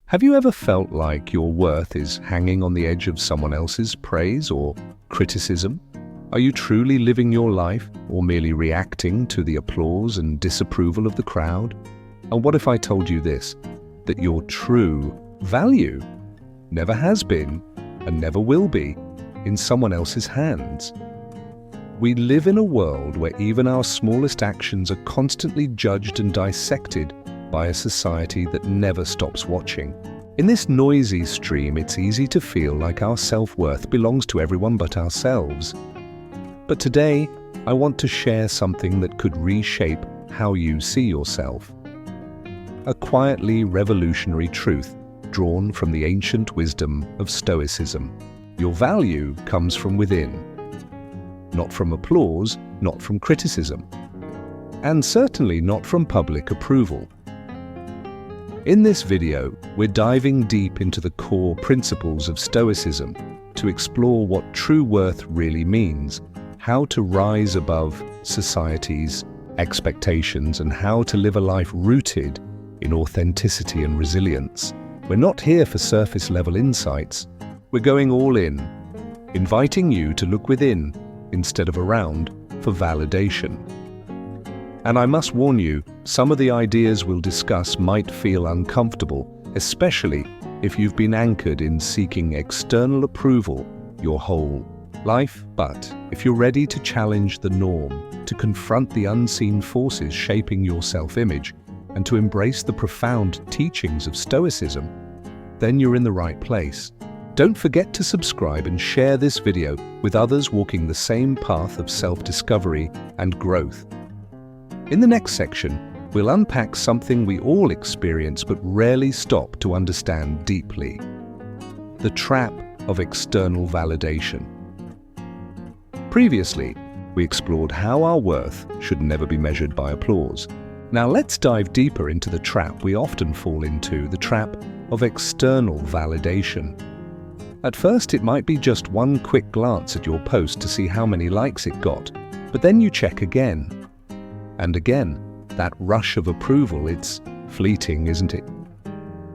Have you ever felt like your worth is hanging on the edge of someone else's praise or criticism? Are you truly living your life or merely reacting to the applause and disapproval of the crowd? And what if I told you this, that your true value never has been and never will be in someone else's hands? We live in a world where even our smallest actions are constantly judged and dissected by a society that never stops watching. In this noisy stream, it's easy to feel like our self-worth belongs to everyone but ourselves. But today, I want to share something that could reshape how you see yourself. A quietly revolutionary truth drawn from the ancient wisdom of Stoicism. Your value comes from within, not from applause, not from criticism, and certainly not from public approval. In this video, we're diving deep into the core principles of Stoicism to explore what true worth really means, how to rise above society's expectations, and how to live a life rooted in authenticity and resilience. We're not here for surface-level insights. We're going all in, inviting you to look within instead of around for validation. And I must warn you, some of the ideas we'll discuss might feel uncomfortable, especially if you've been anchored in seeking external approval your whole life. But if you're ready to challenge the norm, to confront the unseen forces shaping your self-image, and to embrace the profound teachings of Stoicism, then you're in the right place. Don't forget to subscribe and share this video with others walking the same path of self-discovery and growth. In the next section, we'll unpack something we all experience but rarely stop to understand deeply: the trap of external validation. Previously, we explored how our worth should never be measured by applause. Now let's dive deeper into the trap we often fall into, the trap of external validation. At first, it might be just one quick glance at your post to see how many likes it got, but then you check again. And again, that rush of approval, it's fleeting, isn't it?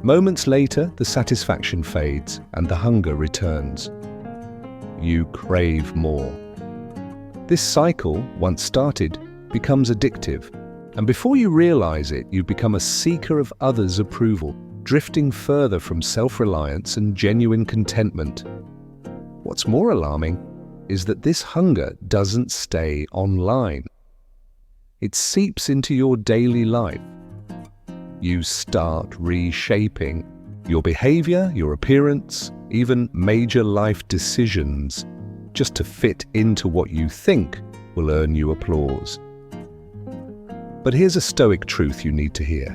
Moments later, the satisfaction fades and the hunger returns. You crave more. This cycle, once started, becomes addictive. And before you realize it, you become a seeker of others' approval, drifting further from self-reliance and genuine contentment. What's more alarming is that this hunger doesn't stay online. It seeps into your daily life. You start reshaping your behavior, your appearance, even major life decisions, just to fit into what you think will earn you applause. But here's a Stoic truth you need to hear.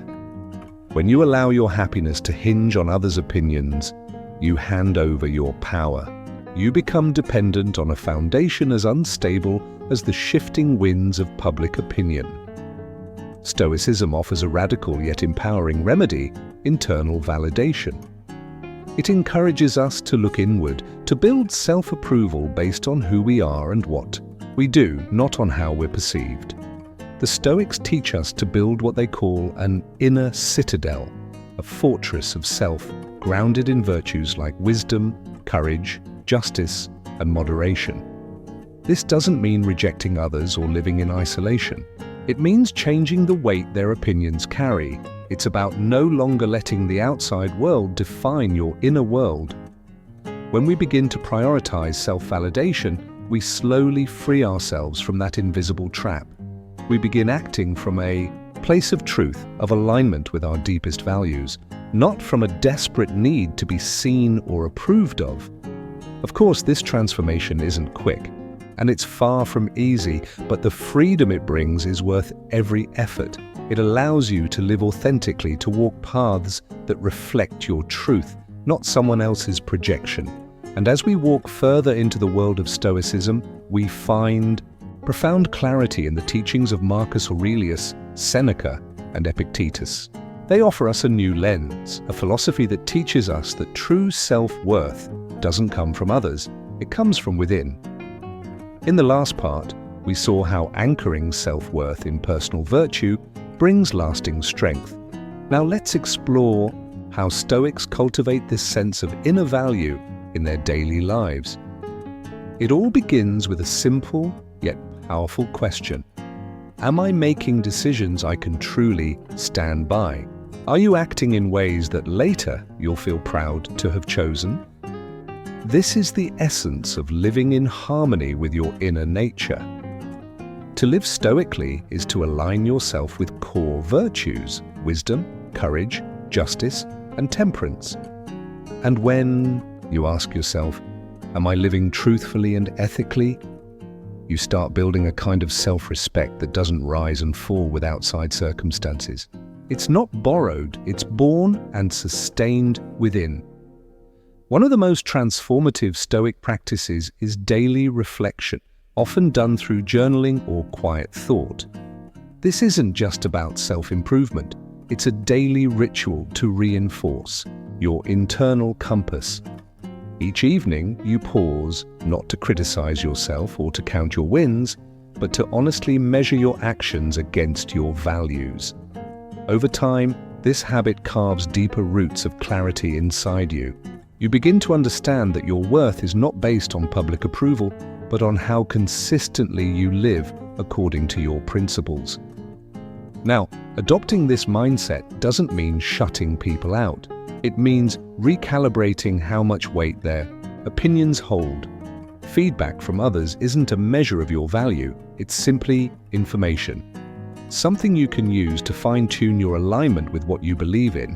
When you allow your happiness to hinge on others' opinions, you hand over your power. You become dependent on a foundation as unstable as the shifting winds of public opinion. Stoicism offers a radical yet empowering remedy: internal validation. It encourages us to look inward, to build self-approval based on who we are and what we do, not on how we're perceived. The Stoics teach us to build what they call an inner citadel, a fortress of self grounded in virtues like wisdom, courage, justice, and moderation. This doesn't mean rejecting others or living in isolation. It means changing the weight their opinions carry. It's about no longer letting the outside world define your inner world. When we begin to prioritize self-validation, we slowly free ourselves from that invisible trap. We begin acting from a place of truth, of alignment with our deepest values, not from a desperate need to be seen or approved of. Of course, this transformation isn't quick, and it's far from easy, but the freedom it brings is worth every effort. It allows you to live authentically, to walk paths that reflect your truth, not someone else's projection. And as we walk further into the world of Stoicism, we find profound clarity in the teachings of Marcus Aurelius, Seneca, and Epictetus. They offer us a new lens, a philosophy that teaches us that true self-worth doesn't come from others, it comes from within. In the last part, we saw how anchoring self-worth in personal virtue brings lasting strength. Now let's explore how Stoics cultivate this sense of inner value in their daily lives. It all begins with a simple yet powerful question. Am I making decisions I can truly stand by? Are you acting in ways that later you'll feel proud to have chosen? This is the essence of living in harmony with your inner nature. To live stoically is to align yourself with core virtues: wisdom, courage, justice, and temperance. And when you ask yourself, am I living truthfully and ethically? You start building a kind of self-respect that doesn't rise and fall with outside circumstances. It's not borrowed, it's born and sustained within. One of the most transformative Stoic practices is daily reflection, often done through journaling or quiet thought. This isn't just about self-improvement. It's a daily ritual to reinforce your internal compass. Each evening, you pause, not to criticize yourself or to count your wins, but to honestly measure your actions against your values. Over time, this habit carves deeper roots of clarity inside you. You begin to understand that your worth is not based on public approval, but on how consistently you live according to your principles. Now, adopting this mindset doesn't mean shutting people out. It means recalibrating how much weight their opinions hold. Feedback from others isn't a measure of your value, it's simply information. Something you can use to fine-tune your alignment with what you believe in.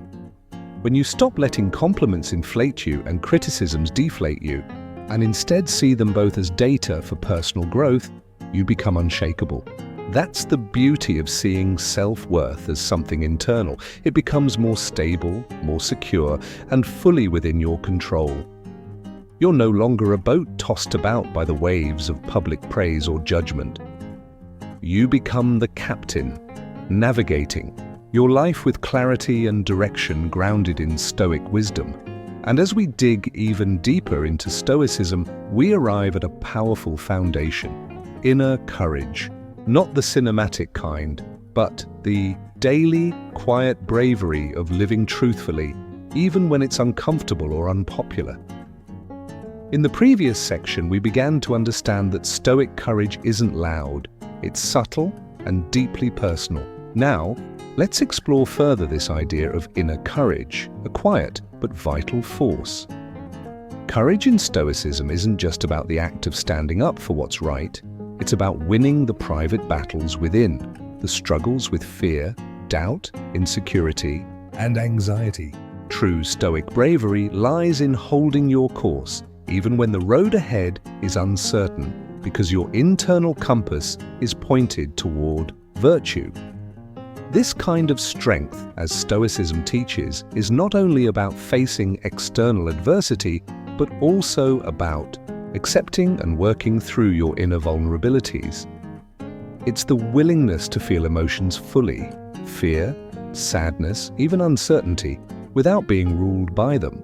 When you stop letting compliments inflate you and criticisms deflate you, and instead see them both as data for personal growth, you become unshakable. That's the beauty of seeing self-worth as something internal. It becomes more stable, more secure, and fully within your control. You're no longer a boat tossed about by the waves of public praise or judgment. You become the captain, navigating your life with clarity and direction grounded in Stoic wisdom. And as we dig even deeper into Stoicism, we arrive at a powerful foundation: inner courage. Not the cinematic kind, but the daily, quiet bravery of living truthfully, even when it's uncomfortable or unpopular. In the previous section, we began to understand that Stoic courage isn't loud, it's subtle and deeply personal. Now, let's explore further this idea of inner courage, a quiet but vital force. Courage in Stoicism isn't just about the act of standing up for what's right. It's about winning the private battles within, the struggles with fear, doubt, insecurity, and anxiety. True Stoic bravery lies in holding your course, even when the road ahead is uncertain, because your internal compass is pointed toward virtue. This kind of strength, as Stoicism teaches, is not only about facing external adversity, but also about accepting and working through your inner vulnerabilities. It's the willingness to feel emotions fully, fear, sadness, even uncertainty, without being ruled by them.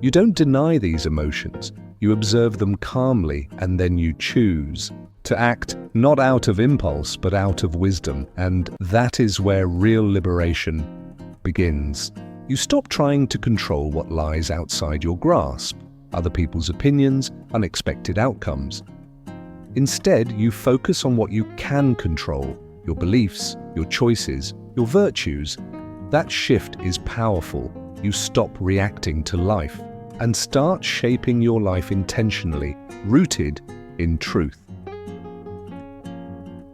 You don't deny these emotions, you observe them calmly, and then you choose to act not out of impulse but out of wisdom, and that is where real liberation begins. You stop trying to control what lies outside your grasp: other people's opinions, unexpected outcomes. Instead, you focus on what you can control: your beliefs, your choices, your virtues. That shift is powerful. You stop reacting to life and start shaping your life intentionally, rooted in truth.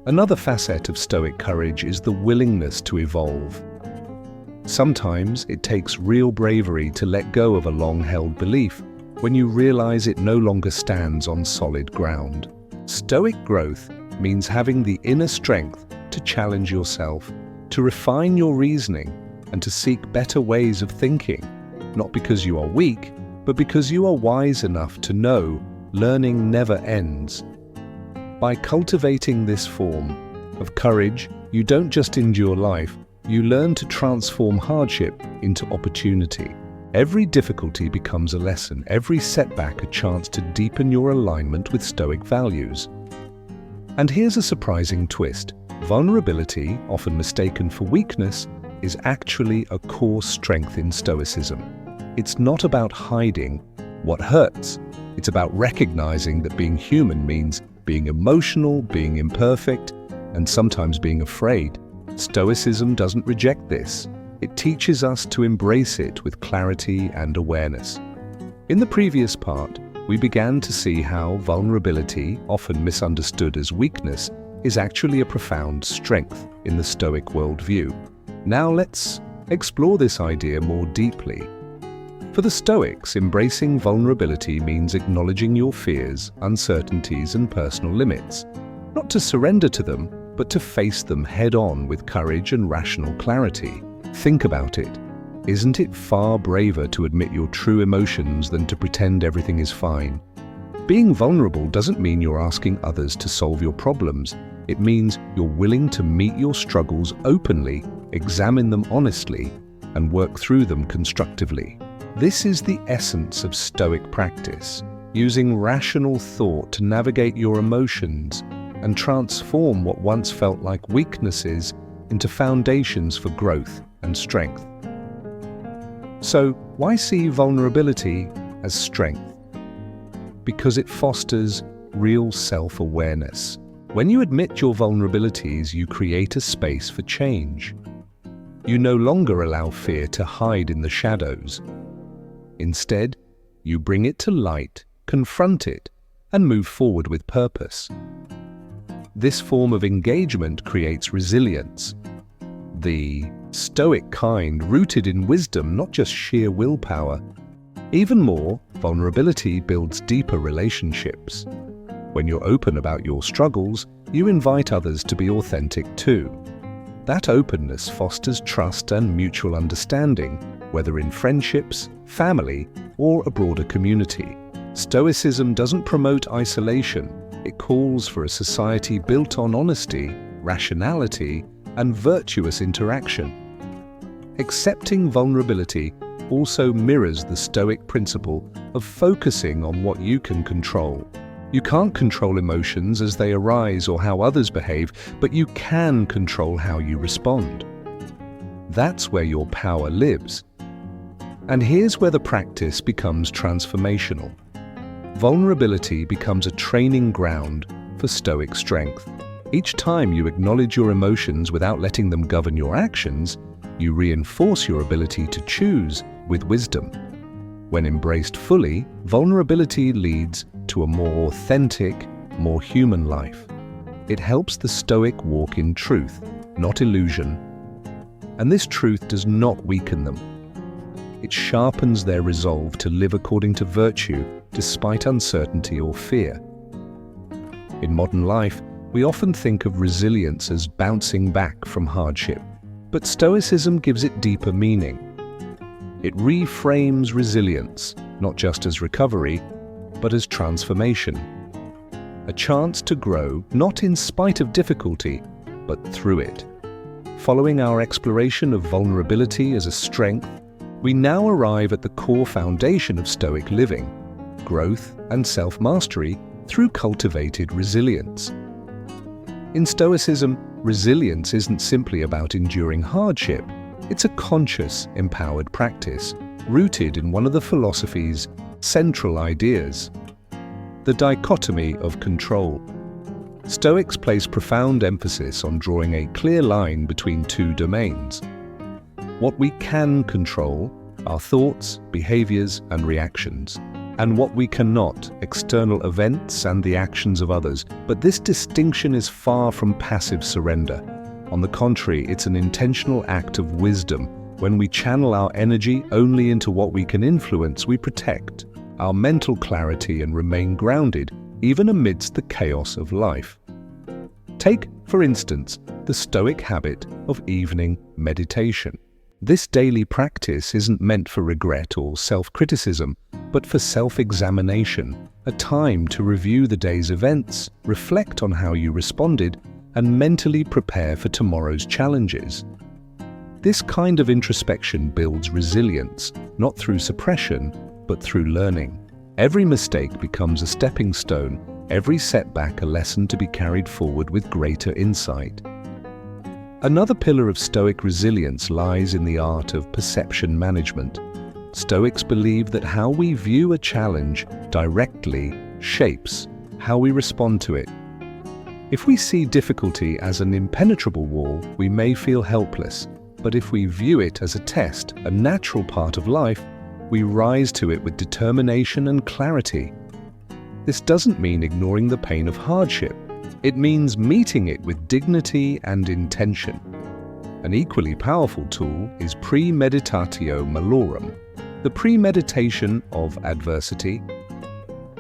Another facet of Stoic courage is the willingness to evolve. Sometimes it takes real bravery to let go of a long-held belief when you realize it no longer stands on solid ground. Stoic growth means having the inner strength to challenge yourself, to refine your reasoning, and to seek better ways of thinking, not because you are weak, but because you are wise enough to know learning never ends. By cultivating this form of courage, you don't just endure life, you learn to transform hardship into opportunity. Every difficulty becomes a lesson, every setback a chance to deepen your alignment with Stoic values. And here's a surprising twist. Vulnerability, often mistaken for weakness, is actually a core strength in Stoicism. It's not about hiding what hurts. It's about recognizing that being human means being emotional, being imperfect, and sometimes being afraid. Stoicism doesn't reject this. It teaches us to embrace it with clarity and awareness. In the previous part, we began to see how vulnerability, often misunderstood as weakness, is actually a profound strength in the Stoic worldview. Now let's explore this idea more deeply. For the Stoics, embracing vulnerability means acknowledging your fears, uncertainties, and personal limits. Not to surrender to them, but to face them head-on with courage and rational clarity. Think about it. Isn't it far braver to admit your true emotions than to pretend everything is fine? Being vulnerable doesn't mean you're asking others to solve your problems. It means you're willing to meet your struggles openly, examine them honestly, and work through them constructively. This is the essence of Stoic practice, using rational thought to navigate your emotions and transform what once felt like weaknesses into foundations for growth and strength. So, why see vulnerability as strength? Because it fosters real self-awareness. When you admit your vulnerabilities, you create a space for change. You no longer allow fear to hide in the shadows. Instead, you bring it to light, confront it, and move forward with purpose. This form of engagement creates resilience, the Stoic kind, rooted in wisdom, not just sheer willpower. Even more, vulnerability builds deeper relationships. When you're open about your struggles, you invite others to be authentic too. That openness fosters trust and mutual understanding, whether in friendships, family, or a broader community. Stoicism doesn't promote isolation. It calls for a society built on honesty, rationality, and virtuous interaction. Accepting vulnerability also mirrors the Stoic principle of focusing on what you can control. You can't control emotions as they arise or how others behave, but you can control how you respond. That's where your power lives. And here's where the practice becomes transformational. Vulnerability becomes a training ground for Stoic strength. Each time you acknowledge your emotions without letting them govern your actions, you reinforce your ability to choose with wisdom. When embraced fully, vulnerability leads to a more authentic, more human life. It helps the Stoic walk in truth, not illusion. And this truth does not weaken them. It sharpens their resolve to live according to virtue despite uncertainty or fear. In modern life, we often think of resilience as bouncing back from hardship, but Stoicism gives it deeper meaning. It reframes resilience, not just as recovery, but as transformation. A chance to grow, not in spite of difficulty, but through it. Following our exploration of vulnerability as a strength, we now arrive at the core foundation of Stoic living, growth and self-mastery through cultivated resilience. In Stoicism, resilience isn't simply about enduring hardship. It's a conscious, empowered practice, rooted in one of the philosophy's central ideas, the dichotomy of control. Stoics place profound emphasis on drawing a clear line between two domains. What we can control, our thoughts, behaviors, and reactions, and what we cannot, external events and the actions of others. But this distinction is far from passive surrender. On the contrary, it's an intentional act of wisdom. When we channel our energy only into what we can influence, we protect our mental clarity and remain grounded, even amidst the chaos of life. Take, for instance, the Stoic habit of evening meditation. This daily practice isn't meant for regret or self-criticism, but for self-examination, a time to review the day's events, reflect on how you responded, and mentally prepare for tomorrow's challenges. This kind of introspection builds resilience, not through suppression, but through learning. Every mistake becomes a stepping stone, every setback a lesson to be carried forward with greater insight. Another pillar of Stoic resilience lies in the art of perception management. Stoics believe that how we view a challenge directly shapes how we respond to it. If we see difficulty as an impenetrable wall, we may feel helpless, but if we view it as a test, a natural part of life, we rise to it with determination and clarity. This doesn't mean ignoring the pain of hardship. It means meeting it with dignity and intention. An equally powerful tool is premeditatio malorum, the premeditation of adversity.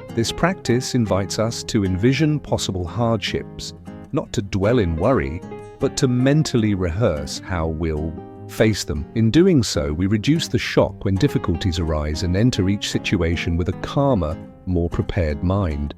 This practice invites us to envision possible hardships, not to dwell in worry, but to mentally rehearse how we'll face them. In doing so, we reduce the shock when difficulties arise and enter each situation with a calmer, more prepared mind.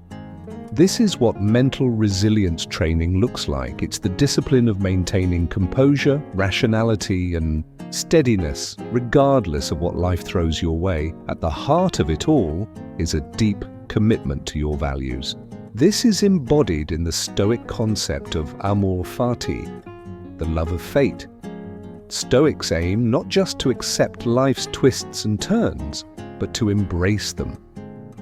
This is what mental resilience training looks like. It's the discipline of maintaining composure, rationality, and steadiness, regardless of what life throws your way. At the heart of it all is a deep commitment to your values. This is embodied in the Stoic concept of amor fati, the love of fate. Stoics aim not just to accept life's twists and turns, but to embrace them,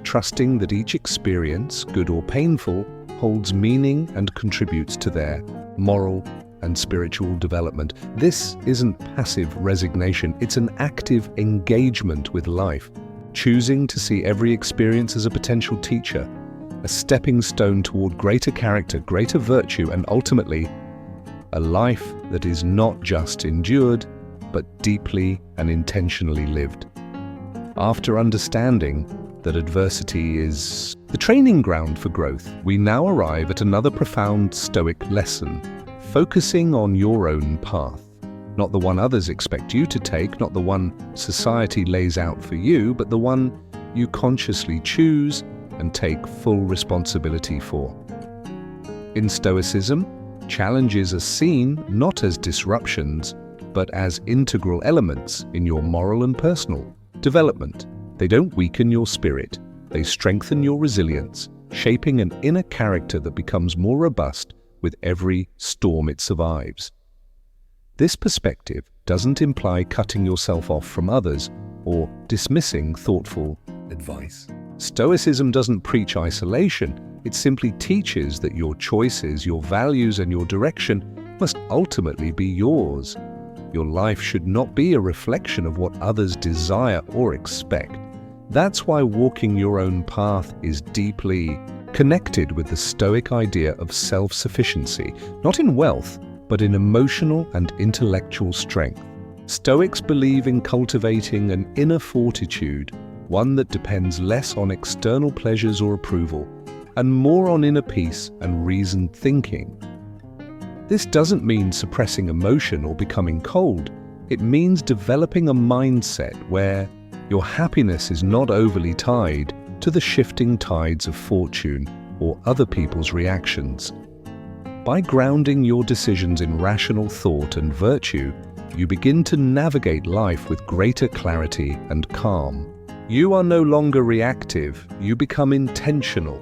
trusting that each experience, good or painful, holds meaning and contributes to their moral and spiritual development. This isn't passive resignation, it's an active engagement with life, choosing to see every experience as a potential teacher, a stepping stone toward greater character, greater virtue, and ultimately, a life that is not just endured, but deeply and intentionally lived. After understanding that adversity is the training ground for growth, we now arrive at another profound Stoic lesson, focusing on your own path. Not the one others expect you to take, not the one society lays out for you, but the one you consciously choose and take full responsibility for. In Stoicism, challenges are seen not as disruptions, but as integral elements in your moral and personal development. They don't weaken your spirit, they strengthen your resilience, shaping an inner character that becomes more robust with every storm it survives. This perspective doesn't imply cutting yourself off from others or dismissing thoughtful advice. Stoicism doesn't preach isolation, it simply teaches that your choices, your values, and your direction must ultimately be yours. Your life should not be a reflection of what others desire or expect. That's why walking your own path is deeply connected with the Stoic idea of self-sufficiency, not in wealth, but in emotional and intellectual strength. Stoics believe in cultivating an inner fortitude, one that depends less on external pleasures or approval, and more on inner peace and reasoned thinking. This doesn't mean suppressing emotion or becoming cold. It means developing a mindset where your happiness is not overly tied to the shifting tides of fortune or other people's reactions. By grounding your decisions in rational thought and virtue, you begin to navigate life with greater clarity and calm. You are no longer reactive, you become intentional.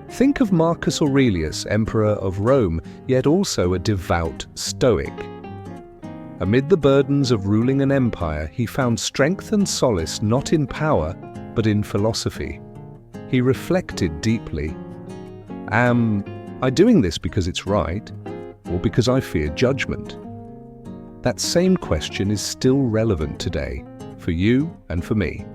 Think of Marcus Aurelius, Emperor of Rome, yet also a devout Stoic. Amid the burdens of ruling an empire, he found strength and solace not in power, but in philosophy. He reflected deeply. Am I doing this because it's right, or because I fear judgment? That same question is still relevant today, for you and for me.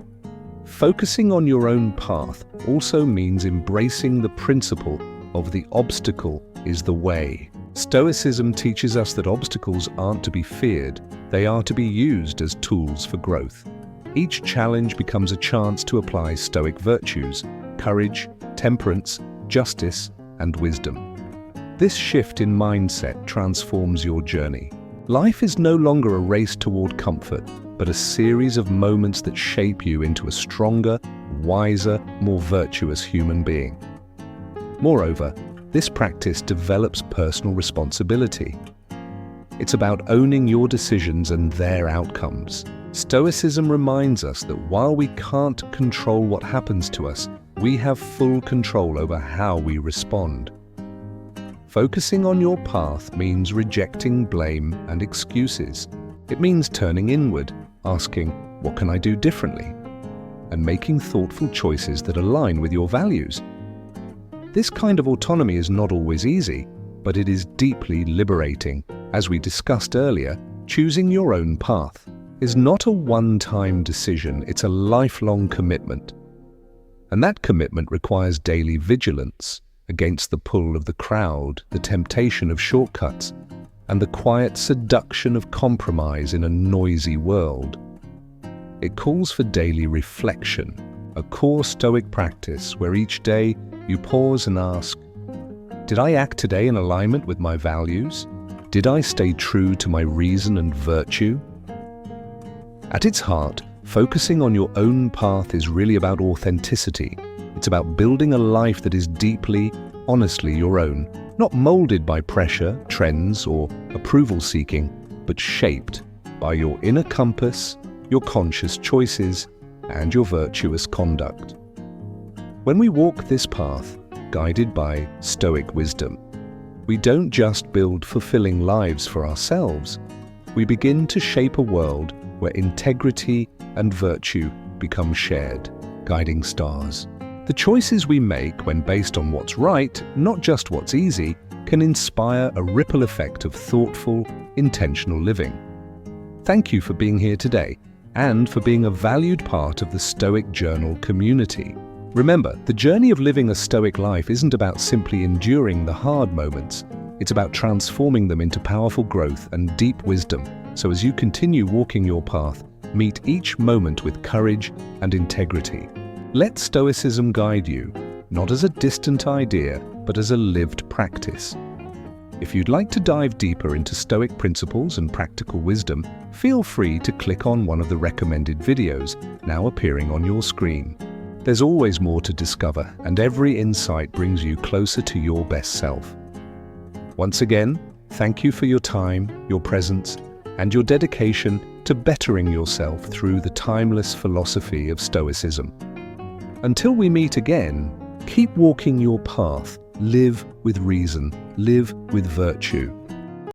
Focusing on your own path also means embracing the principle of the obstacle is the way. Stoicism teaches us that obstacles aren't to be feared, they are to be used as tools for growth. Each challenge becomes a chance to apply Stoic virtues, courage, temperance, justice, and wisdom. This shift in mindset transforms your journey. Life is no longer a race toward comfort, but a series of moments that shape you into a stronger, wiser, more virtuous human being. Moreover, this practice develops personal responsibility. It's about owning your decisions and their outcomes. Stoicism reminds us that while we can't control what happens to us, we have full control over how we respond. Focusing on your path means rejecting blame and excuses. It means turning inward, asking, what can I do differently? And making thoughtful choices that align with your values. This kind of autonomy is not always easy, but it is deeply liberating. As we discussed earlier, choosing your own path is not a one-time decision, it's a lifelong commitment. And that commitment requires daily vigilance against the pull of the crowd, the temptation of shortcuts, and the quiet seduction of compromise in a noisy world. It calls for daily reflection, a core Stoic practice where each day you pause and ask, did I act today in alignment with my values? Did I stay true to my reason and virtue? At its heart, focusing on your own path is really about authenticity. It's about building a life that is deeply, honestly your own, not molded by pressure, trends, or approval-seeking, but shaped by your inner compass, your conscious choices, and your virtuous conduct. When we walk this path, guided by Stoic wisdom, we don't just build fulfilling lives for ourselves. We begin to shape a world where integrity and virtue become shared, guiding stars. The choices we make when based on what's right, not just what's easy, can inspire a ripple effect of thoughtful, intentional living. Thank you for being here today and for being a valued part of the Stoic Journal community. Remember, the journey of living a Stoic life isn't about simply enduring the hard moments. It's about transforming them into powerful growth and deep wisdom. So as you continue walking your path, meet each moment with courage and integrity. Let Stoicism guide you, not as a distant idea, but as a lived practice. If you'd like to dive deeper into Stoic principles and practical wisdom, feel free to click on one of the recommended videos now appearing on your screen. There's always more to discover, and every insight brings you closer to your best self. Once again, thank you for your time, your presence, and your dedication to bettering yourself through the timeless philosophy of Stoicism. Until we meet again, keep walking your path, live with reason, live with virtue,